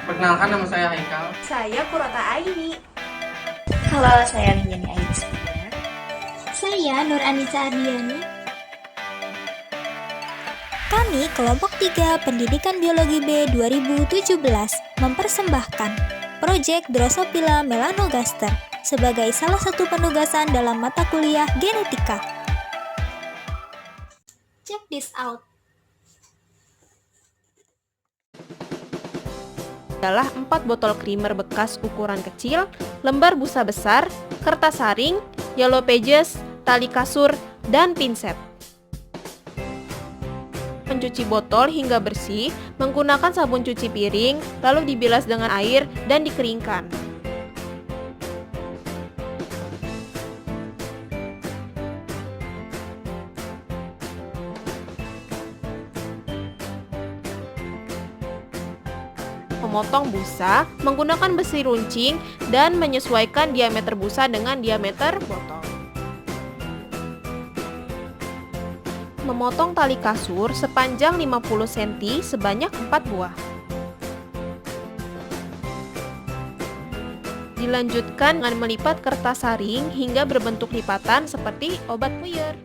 Perkenalkan, nama saya Haikal. Saya Kurota Aini. Halo, saya Linjani Ais. Saya Nur Anissa Ardiani. Kami kelompok 3 Pendidikan Biologi B 2017 mempersembahkan proyek Drosophila melanogaster sebagai salah satu penugasan dalam mata kuliah genetika. Check this out. Adalah 4 botol creamer bekas ukuran kecil, lembar busa besar, kertas saring, yellow pages, tali kasur, dan pinset. Mencuci botol hingga bersih menggunakan sabun cuci piring, lalu dibilas dengan air dan dikeringkan. Memotong busa menggunakan besi runcing dan menyesuaikan diameter busa dengan diameter botol. Memotong tali kasur sepanjang 50 cm sebanyak 4 buah. Dilanjutkan dengan melipat kertas saring hingga berbentuk lipatan seperti obat puyer.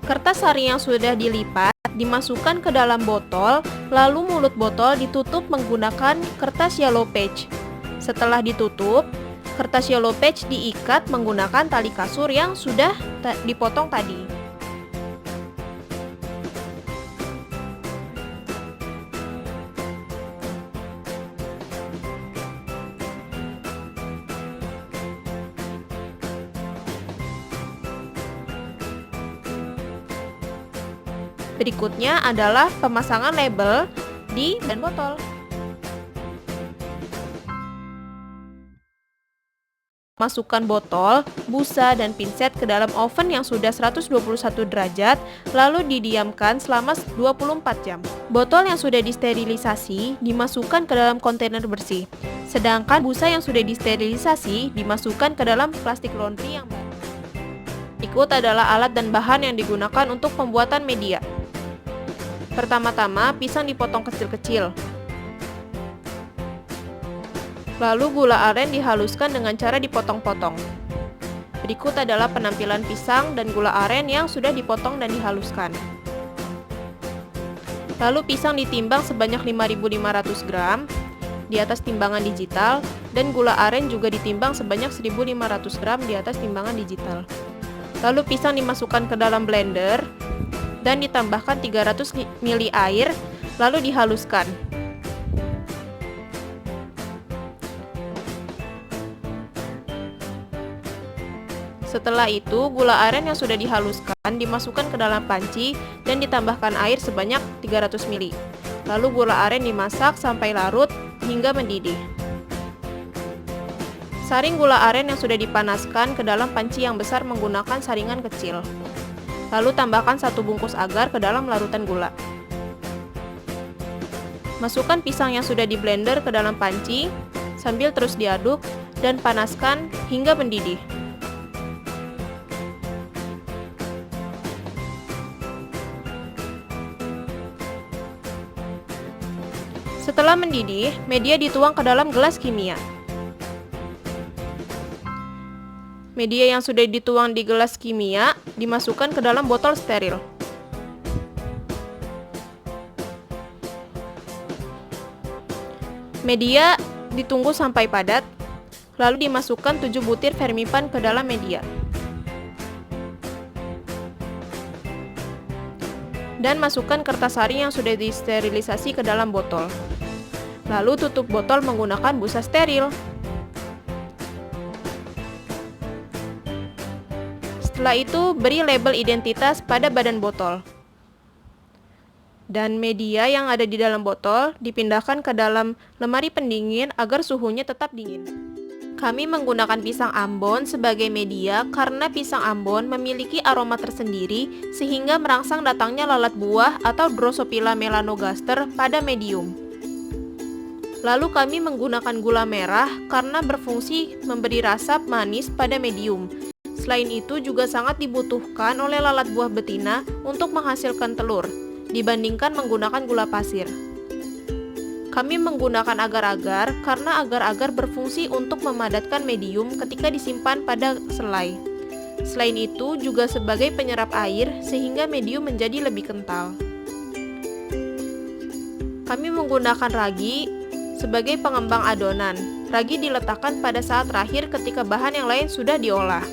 Kertas saring yang sudah dilipat dimasukkan ke dalam botol, lalu mulut botol ditutup menggunakan kertas yellow page. Setelah ditutup, kertas yellow page diikat menggunakan tali kasur yang sudah dipotong tadi. Berikutnya adalah pemasangan label di ban botol. Masukkan botol, busa, dan pinset ke dalam oven yang sudah 121 derajat, lalu didiamkan selama 24 jam. Botol yang sudah disterilisasi dimasukkan ke dalam kontainer bersih, sedangkan busa yang sudah disterilisasi dimasukkan ke dalam plastik laundry yang baru. Berikut adalah alat dan bahan yang digunakan untuk pembuatan media. Pertama-tama, pisang dipotong kecil-kecil. Lalu gula aren dihaluskan dengan cara dipotong-potong. Berikut adalah penampilan pisang dan gula aren yang sudah dipotong dan dihaluskan. Lalu pisang ditimbang sebanyak 5.500 gram di atas timbangan digital, dan gula aren juga ditimbang sebanyak 1.500 gram di atas timbangan digital. Lalu pisang dimasukkan ke dalam blender dan ditambahkan 300 ml air, lalu dihaluskan. Setelah itu, gula aren yang sudah dihaluskan dimasukkan ke dalam panci dan ditambahkan air sebanyak 300 ml. Lalu gula aren dimasak sampai larut hingga mendidih. Saring gula aren yang sudah dipanaskan ke dalam panci yang besar menggunakan saringan kecil. Lalu tambahkan 1 bungkus agar ke dalam larutan gula. Masukkan pisang yang sudah di blender ke dalam panci sambil terus diaduk dan panaskan hingga mendidih. Setelah mendidih, media dituang ke dalam gelas kimia. Media yang sudah dituang di gelas kimia dimasukkan ke dalam botol steril. Media ditunggu sampai padat, lalu dimasukkan 7 butir vermipan ke dalam media. Dan masukkan kertas saring yang sudah disterilisasi ke dalam botol. Lalu tutup botol menggunakan busa steril. Setelah itu, beri label identitas pada badan botol. Dan media yang ada di dalam botol dipindahkan ke dalam lemari pendingin agar suhunya tetap dingin. Kami menggunakan pisang Ambon sebagai media karena pisang Ambon memiliki aroma tersendiri sehingga merangsang datangnya lalat buah atau Drosophila melanogaster pada medium. Lalu kami menggunakan gula merah karena berfungsi memberi rasa manis pada medium. Selain itu juga sangat dibutuhkan oleh lalat buah betina untuk menghasilkan telur, dibandingkan menggunakan gula pasir. Kami menggunakan agar-agar karena agar-agar berfungsi untuk memadatkan medium ketika disimpan pada selai. Selain itu juga sebagai penyerap air sehingga medium menjadi lebih kental. Kami menggunakan ragi sebagai pengembang adonan. Ragi diletakkan pada saat terakhir ketika bahan yang lain sudah diolah.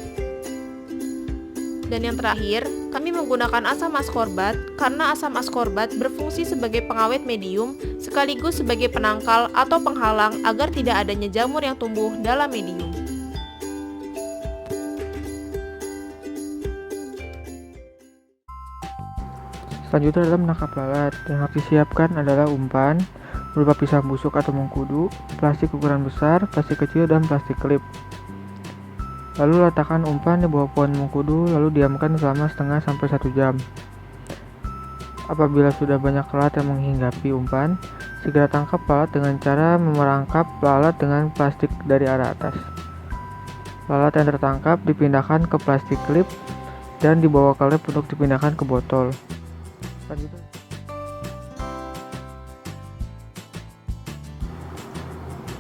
Dan yang terakhir, kami menggunakan asam askorbat karena asam askorbat berfungsi sebagai pengawet medium sekaligus sebagai penangkal atau penghalang agar tidak adanya jamur yang tumbuh dalam medium. Selanjutnya adalah menangkap lalat. Yang harus disiapkan adalah umpan berupa pisang busuk atau mengkudu, plastik ukuran besar, plastik kecil, dan plastik klip. Lalu letakkan umpan di bawah pohon mengkudu, lalu diamkan selama setengah sampai 1 jam. Apabila sudah banyak lalat yang menghinggapi umpan, segera tangkap lalat dengan cara memerangkap lalat dengan plastik dari arah atas. Lalat yang tertangkap dipindahkan ke plastik klip dan dibawa ke lab untuk dipindahkan ke botol. Selanjutnya,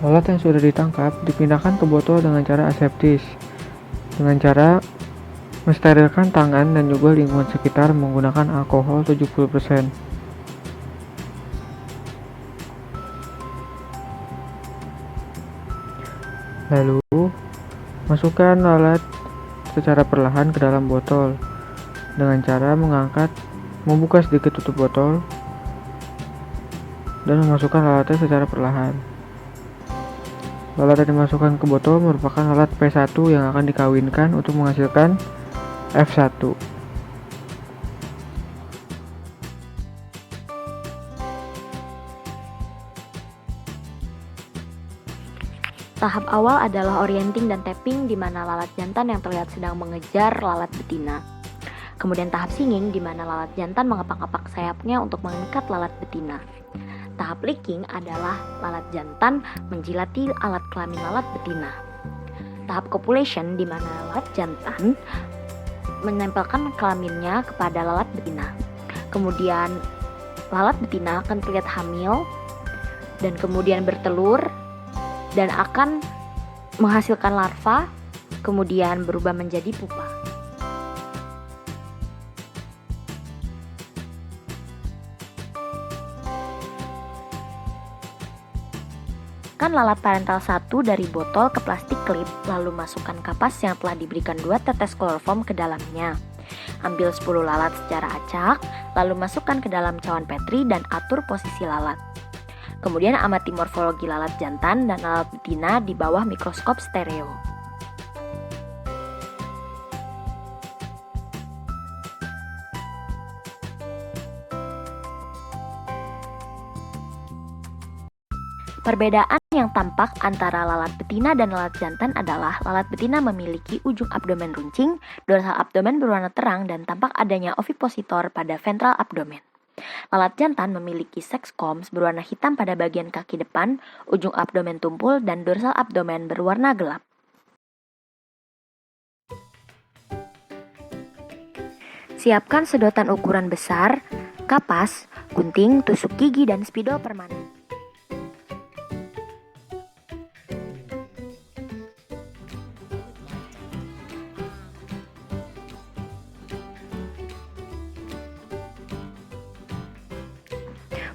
lalat yang sudah ditangkap dipindahkan ke botol dengan cara aseptis, dengan cara mensterilkan tangan dan juga lingkungan sekitar menggunakan alkohol 70%. Lalu, masukkan lalat secara perlahan ke dalam botol dengan cara membuka sedikit tutup botol dan memasukkan lalatnya secara perlahan. Lalat yang dimasukkan ke botol merupakan lalat P1 yang akan dikawinkan untuk menghasilkan F1. Tahap awal adalah orienting dan tapping, di mana lalat jantan yang terlihat sedang mengejar lalat betina. Kemudian tahap singing, di mana lalat jantan mengepak-epak sayapnya untuk mengikat lalat betina. Tahap licking adalah lalat jantan menjilati alat kelamin lalat betina. Tahap copulation, di mana lalat jantan menempelkan kelaminnya kepada lalat betina. Kemudian lalat betina akan terlihat hamil dan kemudian bertelur dan akan menghasilkan larva, kemudian berubah menjadi pupa. Masukkan lalat parental 1 dari botol ke plastik klip, lalu masukkan kapas yang telah diberikan 2 tetes kloroform ke dalamnya. Ambil 10 lalat secara acak, lalu masukkan ke dalam cawan petri dan atur posisi lalat. Kemudian amati morfologi lalat jantan dan lalat betina di bawah mikroskop stereo. Perbedaan yang tampak antara lalat betina dan lalat jantan adalah lalat betina memiliki ujung abdomen runcing, dorsal abdomen berwarna terang, dan tampak adanya ovipositor pada ventral abdomen. Lalat jantan memiliki sex combs berwarna hitam pada bagian kaki depan, ujung abdomen tumpul, dan dorsal abdomen berwarna gelap. Siapkan sedotan ukuran besar, kapas, gunting, tusuk gigi, dan spidol permanen.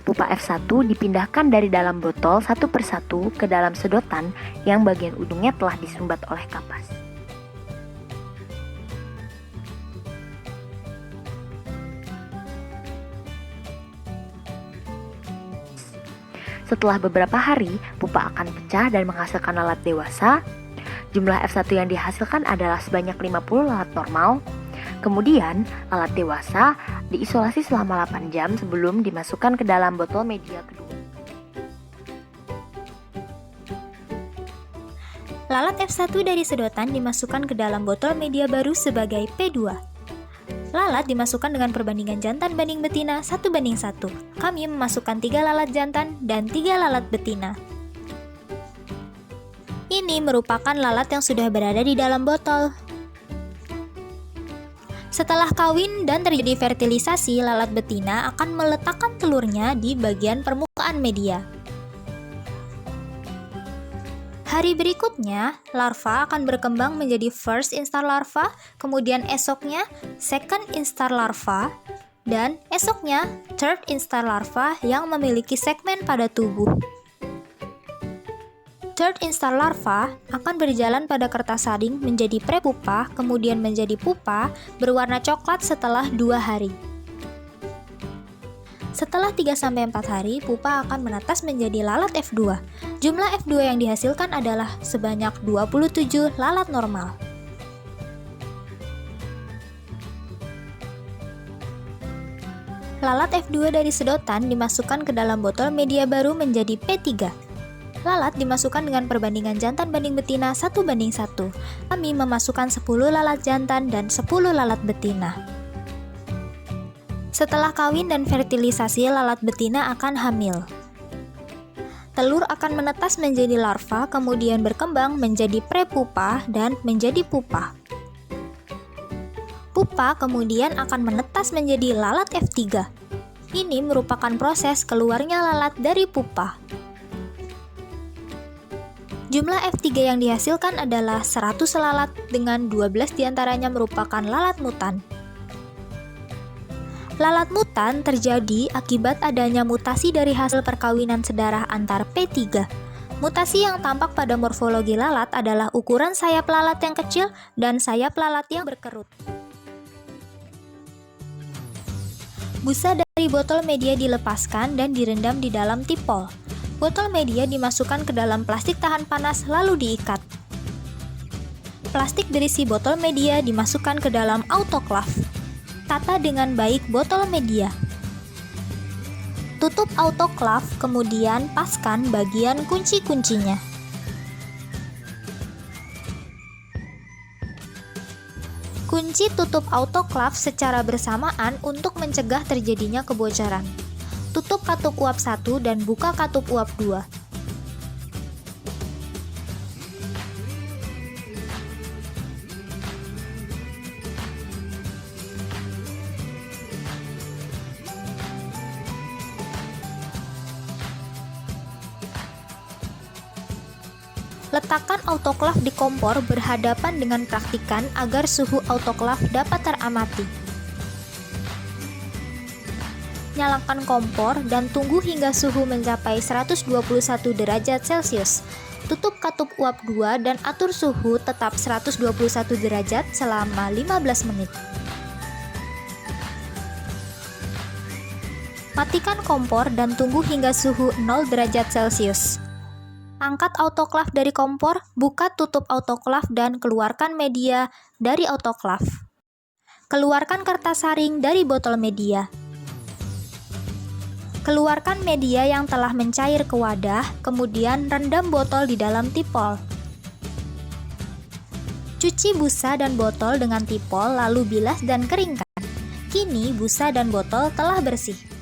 Pupa F1 dipindahkan dari dalam botol satu persatu ke dalam sedotan yang bagian ujungnya telah disumbat oleh kapas. Setelah beberapa hari, pupa akan pecah dan menghasilkan lalat dewasa. Jumlah F1 yang dihasilkan adalah sebanyak 50 lalat normal. Kemudian, lalat dewasa diisolasi selama 8 jam sebelum dimasukkan ke dalam botol media kedua. Lalat F1 dari sedotan dimasukkan ke dalam botol media baru sebagai P2. Lalat dimasukkan dengan perbandingan jantan banding betina 1:1. Kami memasukkan 3 lalat jantan dan 3 lalat betina. Ini merupakan lalat yang sudah berada di dalam botol. Setelah kawin dan terjadi fertilisasi, lalat betina akan meletakkan telurnya di bagian permukaan media. Hari berikutnya, larva akan berkembang menjadi first instar larva, kemudian esoknya second instar larva, dan esoknya third instar larva yang memiliki segmen pada tubuh. Third instar larva akan berjalan pada kertas saring menjadi prepupa, kemudian menjadi pupa berwarna coklat setelah 2 hari. Setelah 3-4 hari, pupa akan menetas menjadi lalat F2. Jumlah F2 yang dihasilkan adalah sebanyak 27 lalat normal. Lalat F2 dari sedotan dimasukkan ke dalam botol media baru menjadi P3. Lalat dimasukkan dengan perbandingan jantan banding betina 1:1. Kami memasukkan 10 lalat jantan dan 10 lalat betina. Setelah kawin dan fertilisasi, lalat betina akan hamil. Telur akan menetas menjadi larva, kemudian berkembang menjadi prepupa dan menjadi pupa. Pupa kemudian akan menetas menjadi lalat F3. Ini merupakan proses keluarnya lalat dari pupa. Jumlah F3 yang dihasilkan adalah 100 lalat, dengan 12 diantaranya merupakan lalat mutan. Lalat mutan terjadi akibat adanya mutasi dari hasil perkawinan sedarah antar P3. Mutasi yang tampak pada morfologi lalat adalah ukuran sayap lalat yang kecil dan sayap lalat yang berkerut. Busa dari botol media dilepaskan dan direndam di dalam tipol. Botol media dimasukkan ke dalam plastik tahan panas lalu diikat. Plastik berisi botol media dimasukkan ke dalam autoklav. Tata dengan baik botol media. Tutup autoklav, kemudian paskan bagian kunci-kuncinya. Kunci tutup autoklav secara bersamaan untuk mencegah terjadinya kebocoran. Tutup katup uap 1 dan buka katup uap 2. Letakkan autoklav di kompor berhadapan dengan praktikan agar suhu autoklav dapat teramati. Nyalakan kompor dan tunggu hingga suhu mencapai 121 derajat Celcius. Tutup katup uap 2 dan atur suhu tetap 121 derajat selama 15 menit. Matikan kompor dan tunggu hingga suhu 0 derajat Celcius. Angkat autoklav dari kompor, buka tutup autoklav dan keluarkan media dari autoklav. Keluarkan kertas saring dari botol media. Keluarkan media yang telah mencair ke wadah, kemudian rendam botol di dalam tipol. Cuci busa dan botol dengan tipol lalu bilas dan keringkan. Kini busa dan botol telah bersih.